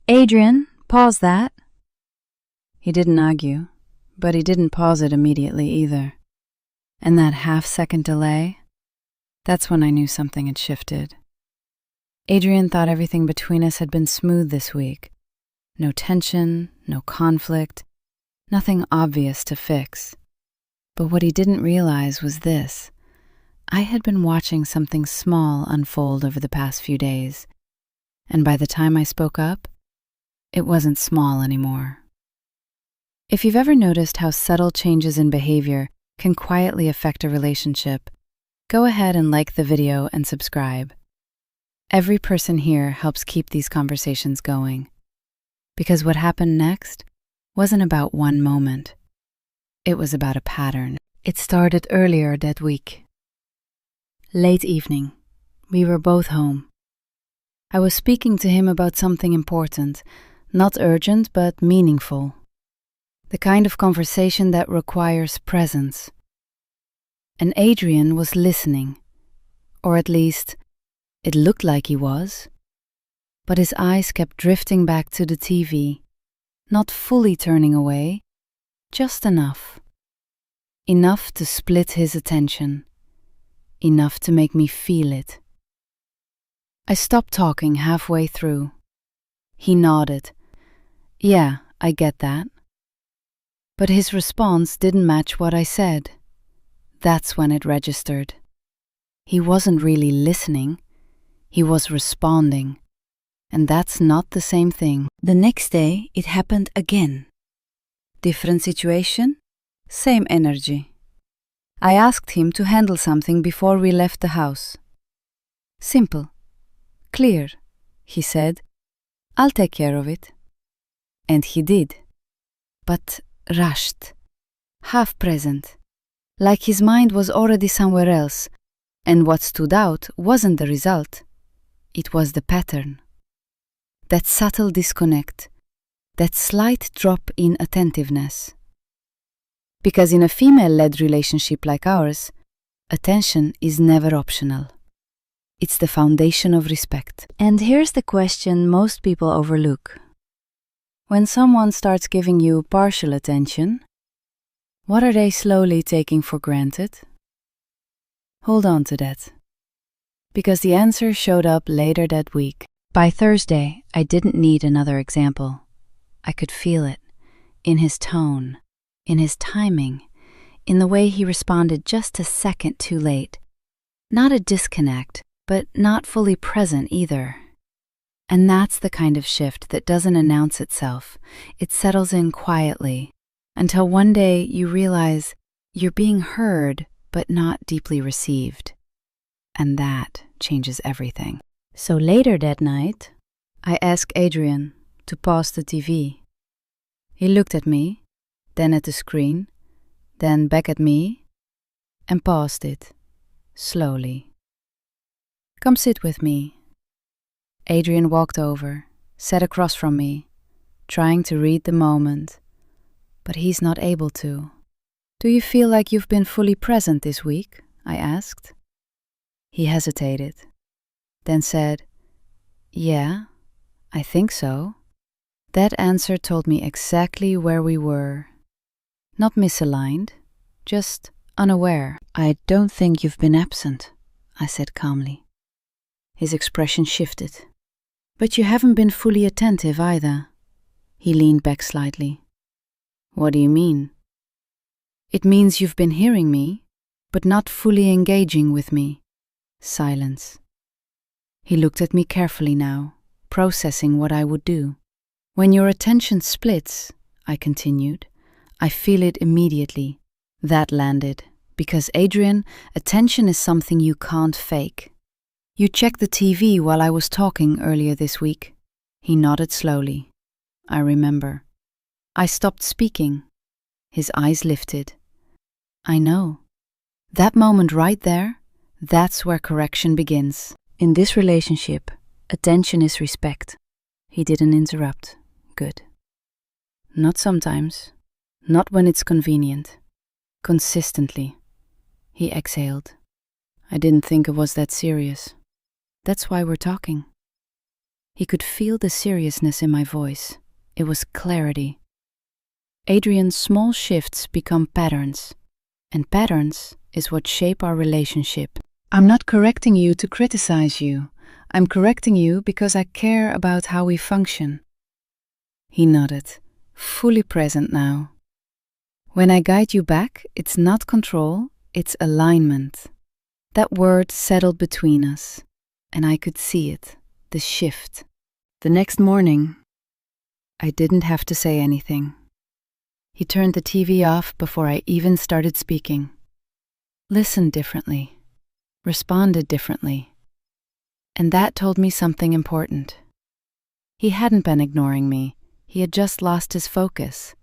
Adrian, pause that. He didn't argue, but he didn't pause it immediately either. And that half-second delay, that's when I knew something had shifted. Adrian thought everything between us had been smooth this week. No tension, no conflict, nothing obvious to fix. But what he didn't realize was this. I had been watching something small unfold over the past few days, and by the time I spoke up, it wasn't small anymore. If you've ever noticed how subtle changes in behavior can quietly affect a relationship, go ahead and like the video and subscribe. Every person here helps keep these conversations going. Because what happened next wasn't about one moment. It was about a pattern. It started earlier that week. Late evening. We were both home. I was speaking to him about something important, not urgent but meaningful. The kind of conversation that requires presence. And Adrian was listening, or at least, it looked like he was. But his eyes kept drifting back to the TV, not fully turning away, just enough. Enough to split his attention. Enough to make me feel it. I stopped talking halfway through. He nodded. Yeah, I get that. But his response didn't match what I said. That's when it registered. He wasn't really listening. He was responding. And that's not the same thing. The next day, it happened again. Different situation, same energy. I asked him to handle something before we left the house. Simple. Clear, he said. I'll take care of it. And he did. But rushed. Half present. Like his mind was already somewhere else. And what stood out wasn't the result. It was the pattern. That subtle disconnect. That slight drop in attentiveness. Because in a female-led relationship like ours, attention is never optional. It's the foundation of respect. And here's the question most people overlook. When someone starts giving you partial attention, what are they slowly taking for granted? Hold on to that. Because the answer showed up later that week. By Thursday, I didn't need another example. I could feel it. In his tone. In his timing. In the way he responded just a second too late. Not a disconnect, but not fully present either. And that's the kind of shift that doesn't announce itself. It settles in quietly, until one day you realize you're being heard, but not deeply received. And that changes everything. So later that night, I asked Adrian to pause the TV. He looked at me, then at the screen, then back at me, and paused it, slowly. Come sit with me. Adrian walked over, sat across from me, trying to read the moment, but he's not able to. Do you feel like you've been fully present this week? I asked. He hesitated, then said, Yeah, I think so. That answer told me exactly where we were. Not misaligned, just unaware. I don't think you've been absent, I said calmly. His expression shifted. But you haven't been fully attentive either. He leaned back slightly. What do you mean? It means you've been hearing me, but not fully engaging with me. Silence. He looked at me carefully now, processing what I would do. When your attention splits, I continued, I feel it immediately. That landed, because Adrian, attention is something you can't fake. You checked the TV while I was talking earlier this week. He nodded slowly. I remember. I stopped speaking. His eyes lifted. I know. That moment right there, that's where correction begins. In this relationship, attention is respect. He didn't interrupt. Good. Not sometimes. Not when it's convenient. Consistently. He exhaled. I didn't think it was that serious. That's why we're talking. He could feel the seriousness in my voice. It was clarity. Adrian's small shifts become patterns, and patterns is what shape our relationship. I'm not correcting you to criticize you. I'm correcting you because I care about how we function. He nodded, fully present now. When I guide you back, it's not control, it's alignment. That word settled between us, and I could see it, the shift. The next morning, I didn't have to say anything. He turned the TV off before I even started speaking. Listened differently, responded differently. And that told me something important. He hadn't been ignoring me, he had just lost his focus.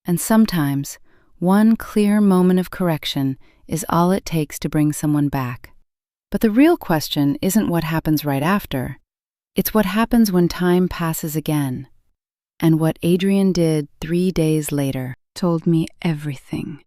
And sometimes, one clear moment of correction is all it takes to bring someone back. But the real question isn't what happens right after. It's what happens when time passes again. And what Adrian did 3 days later told me everything.